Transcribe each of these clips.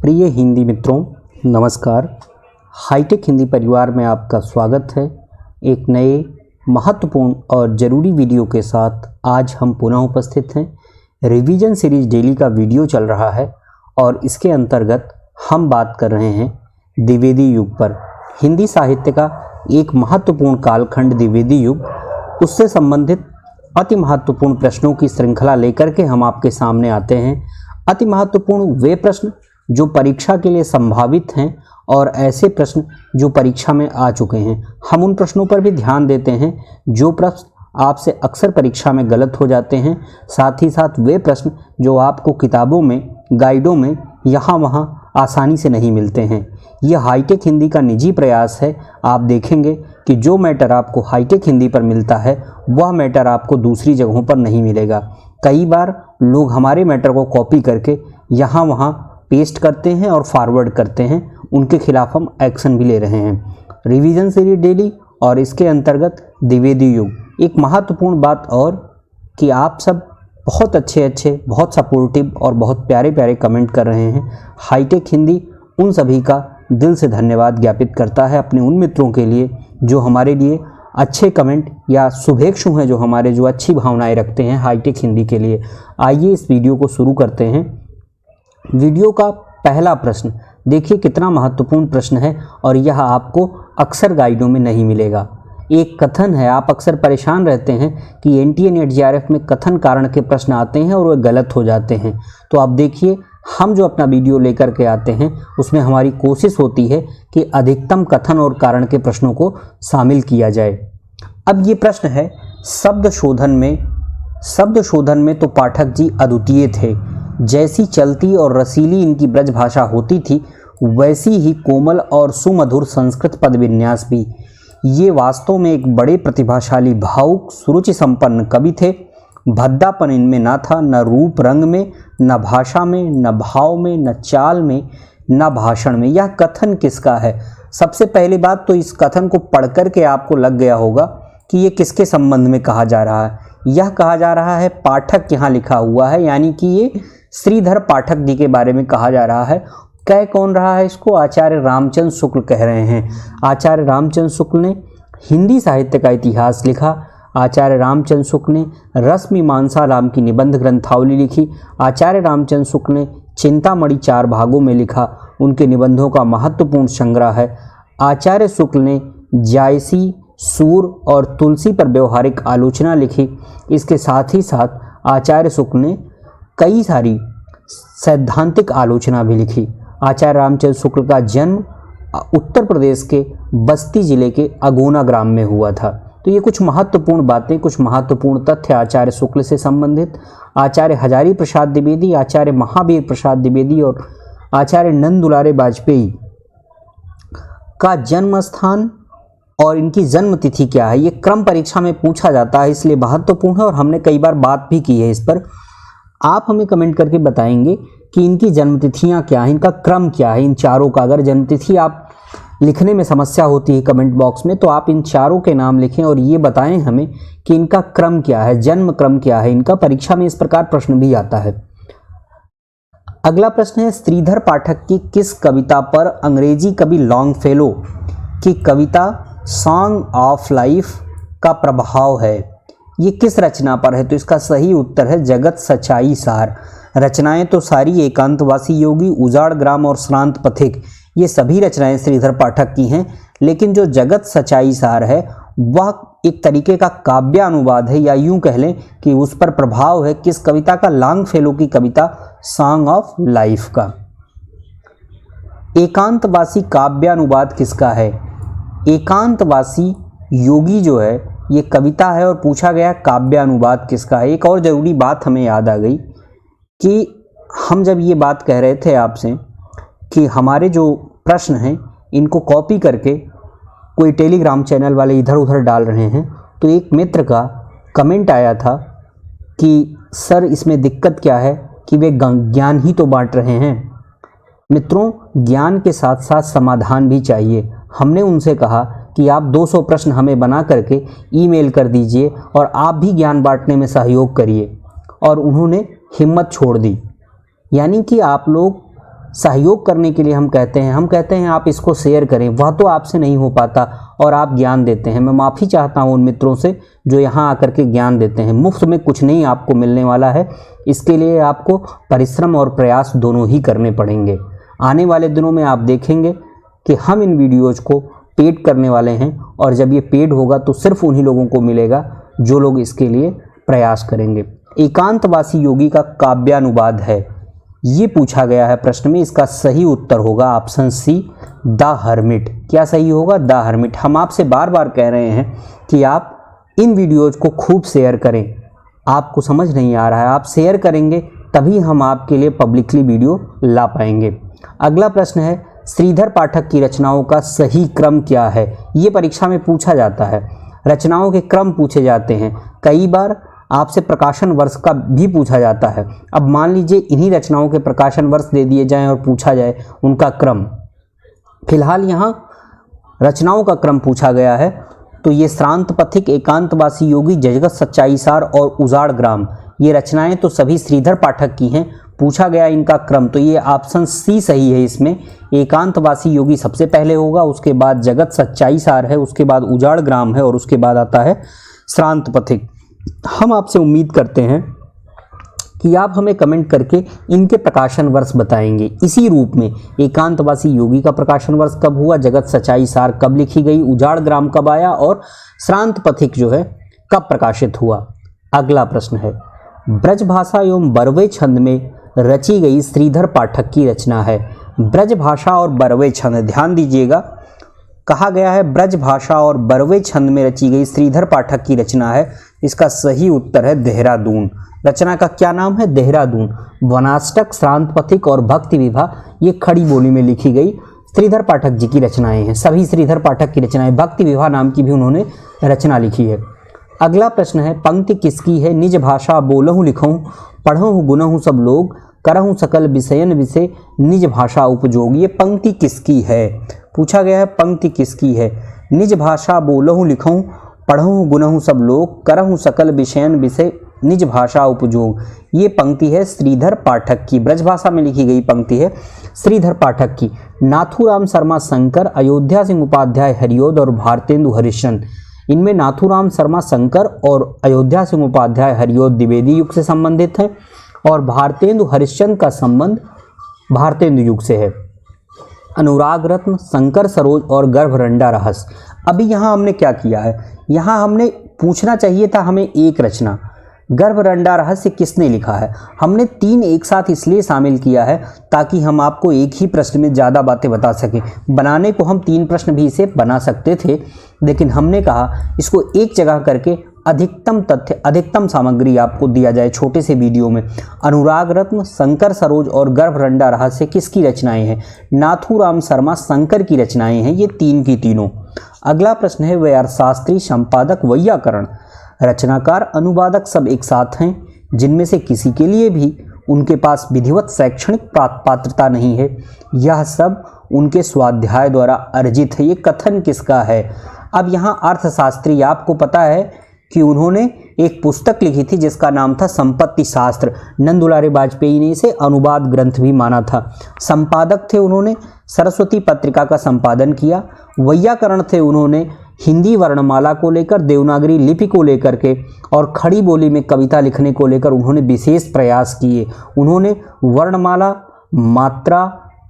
प्रिय हिंदी मित्रों, नमस्कार। हाईटेक हिंदी परिवार में आपका स्वागत है। एक नए महत्वपूर्ण और ज़रूरी वीडियो के साथ आज हम पुनः उपस्थित हैं। रिवीजन सीरीज डेली का वीडियो चल रहा है और इसके अंतर्गत हम बात कर रहे हैं द्विवेदी युग पर। हिंदी साहित्य का एक महत्वपूर्ण कालखंड द्विवेदी युग, उससे संबंधित अति महत्वपूर्ण प्रश्नों की श्रृंखला लेकर के हम आपके सामने आते हैं। अति महत्वपूर्ण वे प्रश्न जो परीक्षा के लिए संभावित हैं और ऐसे प्रश्न जो परीक्षा में आ चुके हैं। हम उन प्रश्नों पर भी ध्यान देते हैं जो प्रश्न आपसे अक्सर परीक्षा में गलत हो जाते हैं। साथ ही साथ वे प्रश्न जो आपको किताबों में, गाइडों में यहाँ वहाँ आसानी से नहीं मिलते हैं। यह हाईटेक हिंदी का निजी प्रयास है। आप देखेंगे कि जो मैटर आपको हाईटेक हिंदी पर मिलता है वह मैटर आपको दूसरी जगहों पर नहीं मिलेगा। कई बार लोग हमारे मैटर को कॉपी करके यहाँ वहाँ पेस्ट करते हैं और फॉरवर्ड करते हैं। उनके खिलाफ हम एक्शन भी ले रहे हैं। रिवीजन सीरीज डेली और इसके अंतर्गत द्विवेदी युग। एक महत्वपूर्ण बात और कि आप सब बहुत अच्छे बहुत सपोर्टिव और बहुत प्यारे कमेंट कर रहे हैं। हाईटेक हिंदी उन सभी का दिल से धन्यवाद ज्ञापित करता है अपने उन मित्रों के लिए जो हमारे लिए अच्छे कमेंट या शुभेच्छु हैं, जो अच्छी भावनाएं रखते हैं हाईटेक हिंदी के लिए। आइए इस वीडियो को शुरू करते हैं। वीडियो का पहला प्रश्न देखिए कितना महत्वपूर्ण प्रश्न है और यह आपको अक्सर गाइडों में नहीं मिलेगा। एक कथन है, आप अक्सर परेशान रहते हैं कि एनटीए नेट जेआरएफ में कथन कारण के प्रश्न आते हैं और वे गलत हो जाते हैं। तो आप देखिए, हम जो अपना वीडियो लेकर के आते हैं उसमें हमारी कोशिश होती है कि अधिकतम कथन और कारण के प्रश्नों को शामिल किया जाए। अब ये प्रश्न है, शब्द शोधन में तो पाठक जी अद्वितीय थे। जैसी चलती और रसीली इनकी ब्रज भाषा होती थी वैसी ही कोमल और सुमधुर संस्कृत पद विन्यास भी। ये वास्तव में एक बड़े प्रतिभाशाली, भावुक, सुरुचि संपन्न कवि थे। भद्दापन इनमें न था, न रूप रंग में, न भाषा में, न भाव में, न चाल में, न भाषण में। यह कथन किसका है? सबसे पहली बात तो इस कथन को पढ़ कर के आपको लग गया होगा कि ये किसके संबंध में कहा जा रहा है। यह कहा जा रहा है, पाठक यहाँ लिखा हुआ है, यानी कि ये श्रीधर पाठक जी के बारे में कहा जा रहा है। कह कौन रहा है इसको? आचार्य रामचंद्र शुक्ल कह रहे हैं। आचार्य रामचंद्र शुक्ल ने हिंदी साहित्य का इतिहास लिखा। आचार्य रामचंद्र शुक्ल ने रसमीमांसा नाम की निबंध ग्रंथावली लिखी। आचार्य रामचंद्र शुक्ल ने चिंतामणि 4 भागों में लिखा। उनके निबंधों का महत्वपूर्ण संग्रह है। आचार्य शुक्ल ने जायसी, सूर और तुलसी पर व्यवहारिक आलोचना लिखी। इसके साथ ही साथ आचार्य शुक्ल ने कई सारी सैद्धांतिक आलोचना भी लिखी। आचार्य रामचंद्र शुक्ल का जन्म उत्तर प्रदेश के बस्ती जिले के अगोना ग्राम में हुआ था। तो ये कुछ महत्वपूर्ण बातें, कुछ महत्वपूर्ण तथ्य आचार्य शुक्ल से संबंधित। आचार्य हजारी प्रसाद द्विवेदी, आचार्य महावीर प्रसाद द्विवेदी और आचार्य नंद दुलारे वाजपेयी का जन्म स्थान और इनकी जन्म तिथि क्या है, ये क्रम परीक्षा में पूछा जाता है, इसलिए महत्वपूर्ण है और हमने कई बार बात भी की है इस पर। आप हमें कमेंट करके बताएंगे कि इनकी जन्मतिथियाँ क्या हैं, इनका क्रम क्या है, इन चारों का। अगर जन्मतिथि आप लिखने में समस्या होती है कमेंट बॉक्स में, तो आप इन चारों के नाम लिखें और ये बताएं हमें कि इनका क्रम क्या है, जन्म क्रम क्या है इनका। परीक्षा में इस प्रकार प्रश्न भी आता है। अगला प्रश्न है, श्रीधर पाठक की किस कविता पर अंग्रेजी कवि लॉन्गफेलो की कविता सॉन्ग ऑफ लाइफ का प्रभाव है? ये किस रचना पर है? तो इसका सही उत्तर है जगत सच्चाई सार। रचनाएं तो सारी एकांतवासी योगी, उजाड़ ग्राम और श्रांत पथिक, ये सभी रचनाएं श्रीधर पाठक की हैं। लेकिन जो जगत सच्चाई सार है वह एक तरीके का काव्यानुवाद है, या यूं कह लें कि उस पर प्रभाव है किस कविता का? लॉन्गफेलो की कविता सॉन्ग ऑफ लाइफ का। एकांतवासी काव्यानुवाद किसका है? एकांतवासी योगी जो है ये कविता है और पूछा गया काव्यानुवाद किसका है। एक और ज़रूरी बात हमें याद आ गई कि हम जब ये बात कह रहे थे आपसे कि हमारे जो प्रश्न हैं इनको कॉपी करके कोई टेलीग्राम चैनल वाले इधर उधर डाल रहे हैं, तो एक मित्र का कमेंट आया था कि सर इसमें दिक्कत क्या है कि वे ज्ञान ही तो बांट रहे हैं। मित्रों, ज्ञान के साथ साथ समाधान भी चाहिए। हमने उनसे कहा कि आप 200 प्रश्न हमें बना करके ईमेल कर दीजिए और आप भी ज्ञान बांटने में सहयोग करिए, और उन्होंने हिम्मत छोड़ दी। यानी कि आप लोग सहयोग करने के लिए हम कहते हैं आप इसको शेयर करें, वह तो आपसे नहीं हो पाता और आप ज्ञान देते हैं। मैं माफ़ी चाहता हूं उन मित्रों से जो यहाँ आकर के ज्ञान देते हैं। मुफ्त में कुछ नहीं आपको मिलने वाला है, इसके लिए आपको परिश्रम और प्रयास दोनों ही करने पड़ेंगे। आने वाले दिनों में आप देखेंगे कि हम इन वीडियोज़ को पेड करने वाले हैं और जब ये पेड होगा तो सिर्फ उन्हीं लोगों को मिलेगा जो लोग इसके लिए प्रयास करेंगे। एकांतवासी योगी का काव्यानुवाद है, ये पूछा गया है प्रश्न में। इसका सही उत्तर होगा ऑप्शन सी, द हर्मिट। क्या सही होगा? The hermit. हम आपसे बार बार कह रहे हैं कि आप इन वीडियोज़ को खूब शेयर करें। आपको समझ नहीं आ रहा है, आप शेयर करेंगे तभी हम आपके लिए पब्लिकली वीडियो ला पाएंगे। अगला प्रश्न है, श्रीधर पाठक की रचनाओं का सही क्रम क्या है? ये परीक्षा में पूछा जाता है, रचनाओं के क्रम पूछे जाते हैं। कई बार आपसे प्रकाशन वर्ष का भी पूछा जाता है। अब मान लीजिए इन्हीं रचनाओं के प्रकाशन वर्ष दे दिए जाएं और पूछा जाए उनका क्रम। फिलहाल यहाँ रचनाओं का क्रम पूछा गया है, तो ये श्रांत पथिक, एकांतवासी योगी, जगत सच्चाई सार और उजाड़ ग्राम, ये रचनाएं तो सभी श्रीधर पाठक की हैं। पूछा गया इनका क्रम, तो ये ऑप्शन सी सही है। इसमें एकांतवासी योगी सबसे पहले होगा, उसके बाद जगत सच्चाई सार है, उसके बाद उजाड़ ग्राम है और उसके बाद आता है श्रांत पथिक। हम आपसे उम्मीद करते हैं कि आप हमें कमेंट करके इनके प्रकाशन वर्ष बताएंगे। इसी रूप में एकांतवासी योगी का प्रकाशन वर्ष कब हुआ, जगत सच्चाई सार कब लिखी गई, उजाड़ ग्राम कब आया और श्रांत पथिक जो है कब प्रकाशित हुआ। अगला प्रश्न है, ब्रजभाषा एवं बरवे छंद में रची गई श्रीधर पाठक की रचना है। ब्रजभाषा और बरवे छंद, ध्यान दीजिएगा, कहा गया है ब्रजभाषा और बरवे छंद में रची गई श्रीधर पाठक की रचना है। इसका सही उत्तर है देहरादून। रचना का क्या नाम है? देहरादून। वनाष्टक, श्रांत पथिक और भक्ति विभा ये खड़ी बोली में लिखी गई श्रीधर पाठक जी की रचनाएं हैं। सभी श्रीधर पाठक की रचनाएं, भक्ति विभा नाम की भी उन्होंने रचना लिखी है। अगला प्रश्न है, पंक्ति किसकी है? निज भाषा बोलहु लिखहु, पढ़हु गुनहु सब लोग, करहु सकल विषयन विषय, निज भाषा उपजोग। ये पंक्ति किसकी है? पूछा गया है पंक्ति किसकी है? निज भाषा बोलहु लिखहु, पढ़हु गुनहु सब लोग, करहु सकल विषयन विषय, निज भाषा उपजोग। ये पंक्ति है श्रीधर पाठक की, ब्रजभाषा में लिखी गई पंक्ति है श्रीधर पाठक की। नाथूराम शर्मा शंकर, अयोध्या सिंह उपाध्याय हरिओद और भारतेंदु हरिश्चंद्र, इनमें नाथूराम शर्मा शंकर और अयोध्या सिंह उपाध्याय हरिओद द्विवेदी युग से संबंधित हैं और भारतेंदु हरिश्चंद्र का संबंध भारतेंदु युग से है। अनुराग रत्न, शंकर सरोज और गर्भरंडा रहस्य। अभी यहाँ हमने क्या किया है? यहाँ हमने पूछना चाहिए था हमें एक रचना, गर्भरंडा रहस्य किसने लिखा है? हमने तीन एक साथ इसलिए शामिल किया है ताकि हम आपको एक ही प्रश्न में ज़्यादा बातें बता सकें। बनाने को हम तीन प्रश्न भी इसे बना सकते थे, लेकिन हमने कहा इसको एक जगह करके अधिकतम तथ्य, अधिकतम सामग्री आपको दिया जाए छोटे से वीडियो में। अनुराग रत्न, शंकर सरोज और गर्भरंडा रहस्य किसकी रचनाएं हैं? नाथूराम शर्मा शंकर की रचनाएं हैं, ये तीन की तीनों। अगला प्रश्न है, व्यार शास्त्री, संपादक, वैयाकरण, रचनाकार, अनुवादक सब एक साथ हैं, जिनमें से किसी के लिए भी उनके पास विधिवत शैक्षणिक पात्रता नहीं है, यह सब उनके स्वाध्याय द्वारा अर्जित है। ये कथन किसका है? अब यहाँ अर्थशास्त्री, आपको पता है कि उन्होंने एक पुस्तक लिखी थी जिसका नाम था संपत्ति शास्त्र। नंद दुलारे वाजपेयी ने इसे अनुवाद ग्रंथ भी माना था। संपादक थे उन्होंने सरस्वती पत्रिका का संपादन किया। वैयाकरण थे उन्होंने हिंदी वर्णमाला को लेकर, देवनागरी लिपि को लेकर के और खड़ी बोली में कविता लिखने को लेकर उन्होंने विशेष प्रयास किए। उन्होंने वर्णमाला, मात्रा,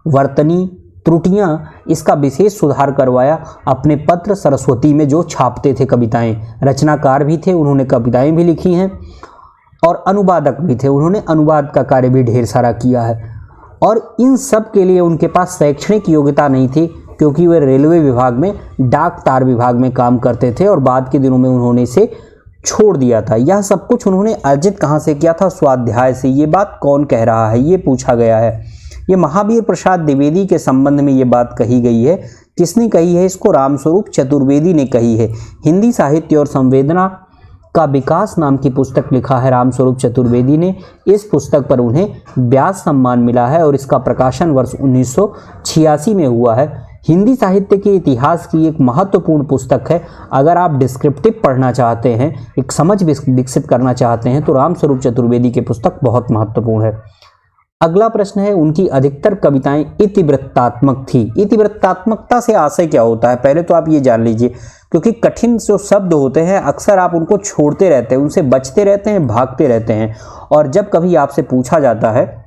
वर्तनी, त्रुटियां, इसका विशेष सुधार करवाया अपने पत्र सरस्वती में जो छापते थे कविताएं। रचनाकार भी थे, उन्होंने कविताएं भी लिखी हैं और अनुवादक भी थे, उन्होंने अनुवाद का कार्य भी ढेर सारा किया है। और इन सब के लिए उनके पास शैक्षणिक योग्यता नहीं थी, क्योंकि वे रेलवे विभाग में, डाक तार विभाग में काम करते थे और बाद के दिनों में उन्होंने इसे छोड़ दिया था। यह सब कुछ उन्होंने अर्जित कहाँ से किया था? स्वाध्याय से। ये बात कौन कह रहा है? ये पूछा गया है। ये महावीर प्रसाद द्विवेदी के संबंध में ये बात कही गई है। किसने कही है इसको? रामस्वरूप चतुर्वेदी ने कही है। हिंदी साहित्य और संवेदना का विकास नाम की पुस्तक लिखा है रामस्वरूप चतुर्वेदी ने। इस पुस्तक पर उन्हें व्यास सम्मान मिला है और इसका प्रकाशन वर्ष 1986 में हुआ है। हिंदी साहित्य के इतिहास की एक महत्वपूर्ण पुस्तक है। अगर आप डिस्क्रिप्टिव पढ़ना चाहते हैं, एक समझ विकसित करना चाहते हैं, तो रामस्वरूप चतुर्वेदी की पुस्तक बहुत महत्वपूर्ण है। अगला प्रश्न है, उनकी अधिकतर कविताएं इतिवृत्तात्मक थी। इतिवृत्तात्मकता से आशय क्या होता है, पहले तो आप ये जान लीजिए, क्योंकि कठिन जो शब्द होते हैं अक्सर आप उनको छोड़ते रहते हैं, उनसे बचते रहते हैं, भागते रहते हैं, और जब कभी आपसे पूछा जाता है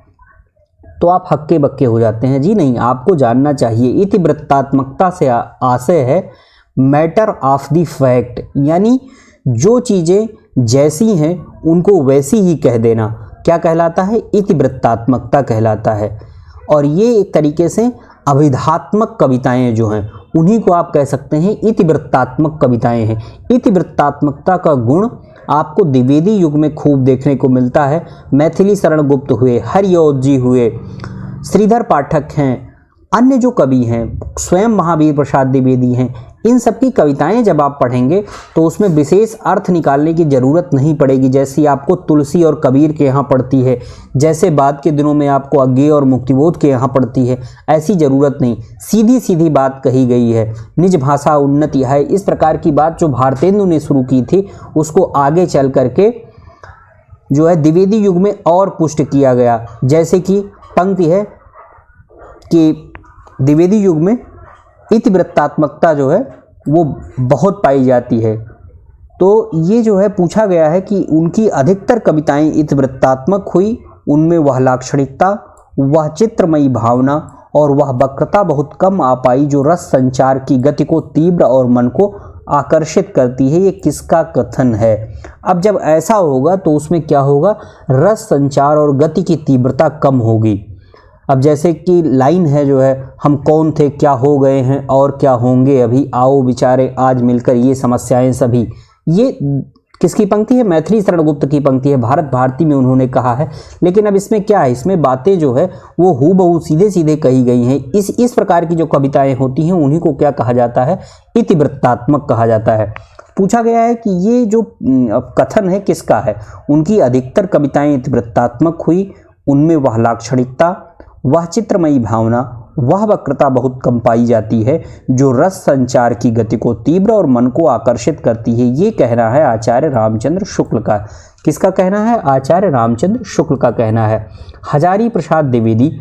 तो आप हक्के बक्के हो जाते हैं। जी नहीं, आपको जानना चाहिए। इतिवृत्तात्मकता से आशय है मैटर ऑफ द फैक्ट, यानी जो चीज़ें जैसी हैं उनको वैसी ही कह देना क्या कहलाता है, इतिवृत्तात्मकता कहलाता है। और ये एक तरीके से अभिधात्मक कविताएं जो हैं उन्हीं को आप कह सकते हैं इतिवृत्तात्मक कविताएं हैं। इतिवृत्तात्मकता का गुण आपको द्विवेदी युग में खूब देखने को मिलता है। मैथिली शरण गुप्त हुए, हरिऔध जी हुए, श्रीधर पाठक हैं, अन्य जो कवि हैं, स्वयं महावीर प्रसाद द्विवेदी हैं, इन सब की कविताएं जब आप पढ़ेंगे तो उसमें विशेष अर्थ निकालने की ज़रूरत नहीं पड़ेगी, जैसी आपको तुलसी और कबीर के यहाँ पड़ती है, जैसे बाद के दिनों में आपको अज्ञेय और मुक्तिबोध के यहाँ पड़ती है, ऐसी ज़रूरत नहीं। सीधी सीधी बात कही गई है, निज भाषा उन्नति है, इस प्रकार की बात जो भारतेंदु ने शुरू की थी उसको आगे चल करके जो है द्विवेदी युग में और पुष्ट किया गया। जैसे कि पंक्ति है कि द्विवेदी युग में इतिवृत्तात्मकता जो है वो बहुत पाई जाती है। तो ये जो है पूछा गया है कि उनकी अधिकतर कविताएं इतिवृत्तात्मक हुई, उनमें वह लाक्षणिकता, वह चित्रमयी भावना और वह वक्रता बहुत कम आ पाई जो रस संचार की गति को तीव्र और मन को आकर्षित करती है। ये किसका कथन है? अब जब ऐसा होगा तो उसमें क्या होगा, रस संचार और गति की तीव्रता कम होगी। अब जैसे कि लाइन है जो है, हम कौन थे क्या हो गए हैं और क्या होंगे अभी, आओ विचारे आज मिलकर ये समस्याएं सभी। ये किसकी पंक्ति है? मैथिली शरण गुप्त की पंक्ति है, भारत भारती में उन्होंने कहा है। लेकिन अब इसमें क्या है, इसमें बातें जो है वो हूबहू सीधे सीधे कही गई हैं। इस प्रकार की जो कविताएं होती हैं उन्हीं को क्या कहा जाता है, इतिवृत्तात्मक कहा जाता है। पूछा गया है कि ये जो कथन है किसका है? उनकी अधिकतर कविताएं इतिवृत्तात्मक हुई, उनमें वह लाक्षणिकता, वह चित्रमयी भावना, वह वक्रता बहुत कम पाई जाती है जो रस संचार की गति को तीव्र और मन को आकर्षित करती है। ये कहना है आचार्य रामचंद्र शुक्ल का। किसका कहना है? आचार्य रामचंद्र शुक्ल का कहना है। हजारी प्रसाद द्विवेदी,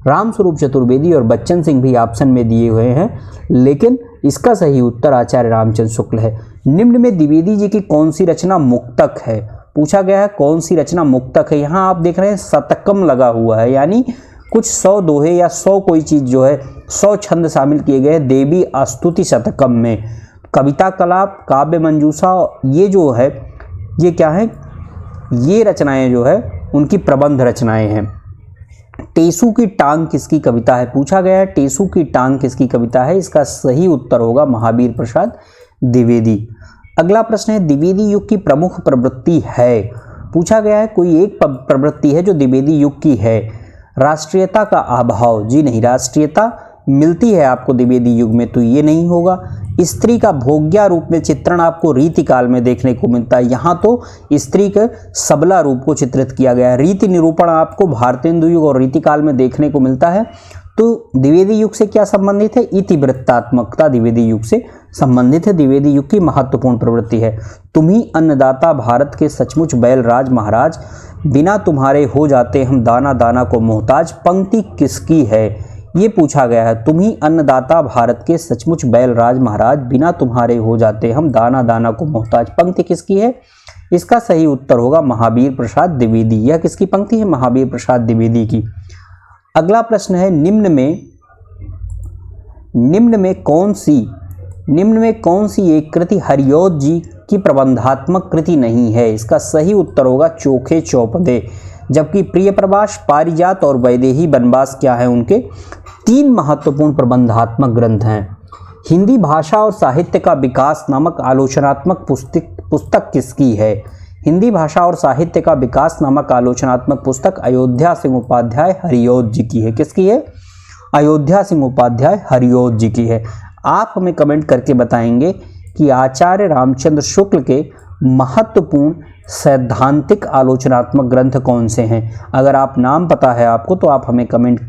रामस्वरूप चतुर्वेदी और बच्चन सिंह भी ऑप्शन में दिए हुए हैं, लेकिन इसका सही उत्तर आचार्य रामचंद्र शुक्ल है। निम्न में द्विवेदी जी की कौन सी रचना मुक्तक है? पूछा गया है कौन सी रचना मुक्तक है। यहाँ आप देख रहे हैं शतकम लगा हुआ है, यानी कुछ 100 दोहे या 100 कोई चीज़ जो है 100 छंद शामिल किए गए हैं देवी स्तुति शतकम में। कविता कलाप, काव्य मंजूषा, ये जो है ये क्या है, ये रचनाएं जो है उनकी प्रबंध रचनाएं हैं। टेसू की टांग किसकी कविता है? पूछा गया है टेसू की टांग किसकी कविता है। इसका सही उत्तर होगा महावीर प्रसाद द्विवेदी। अगला प्रश्न है, द्विवेदी युग की प्रमुख प्रवृत्ति है। पूछा गया है कोई एक प्रवृत्ति है जो द्विवेदी युग की है। राष्ट्रीयता का अभाव, जी नहीं, राष्ट्रीयता मिलती है आपको द्विवेदी युग में, तो ये नहीं होगा। स्त्री का भोग्या रूप में चित्रण आपको रीतिकाल में देखने को मिलता है, यहाँ तो स्त्री के सबला रूप को चित्रित किया गया है। रीति निरूपण आपको भारतेंदु युग और रीतिकाल में देखने को मिलता है। तो द्विवेदी युग से क्या संबंधित है? इतिवृत्तात्मकता द्विवेदी युग से संबंधित है, द्विवेदी युग की महत्वपूर्ण प्रवृत्ति है। तुम्ही अन्नदाता भारत के सचमुच बैलराज महाराज, बिना तुम्हारे हो जाते हम दाना दाना को मोहताज, पंक्ति किसकी है? ये पूछा गया है। तुम्ही अन्नदाता भारत के सचमुच बैलराज महाराज, बिना तुम्हारे हो जाते हम दाना दाना को मोहताज, पंक्ति किसकी है? इसका सही उत्तर होगा महावीर प्रसाद द्विवेदी। यह किसकी पंक्ति है? महावीर प्रसाद द्विवेदी की। अगला प्रश्न है, निम्न में कौन सी एक कृति हरिऔध जी की प्रबंधात्मक कृति नहीं है? इसका सही उत्तर होगा चोखे चौपदे। जबकि प्रिय प्रवास, पारिजात और वैदेही वनवास क्या है? उनके 3 महत्वपूर्ण प्रबंधात्मक ग्रंथ हैं। हिंदी भाषा और साहित्य का विकास नामक आलोचनात्मक पुस्तक किसकी है? हिंदी भाषा और साहित्य का विकास नामक आलोचनात्मक पुस्तक अयोध्या सिंह उपाध्याय हरिऔध जी की है। किसकी है? अयोध्या सिंह उपाध्याय हरिऔध जी की है। आप हमें कमेंट करके बताएंगे कि आचार्य रामचंद्र शुक्ल के महत्वपूर्ण सैद्धांतिक आलोचनात्मक ग्रंथ कौन से हैं। अगर आप नाम पता है आपको तो आप हमें कमेंट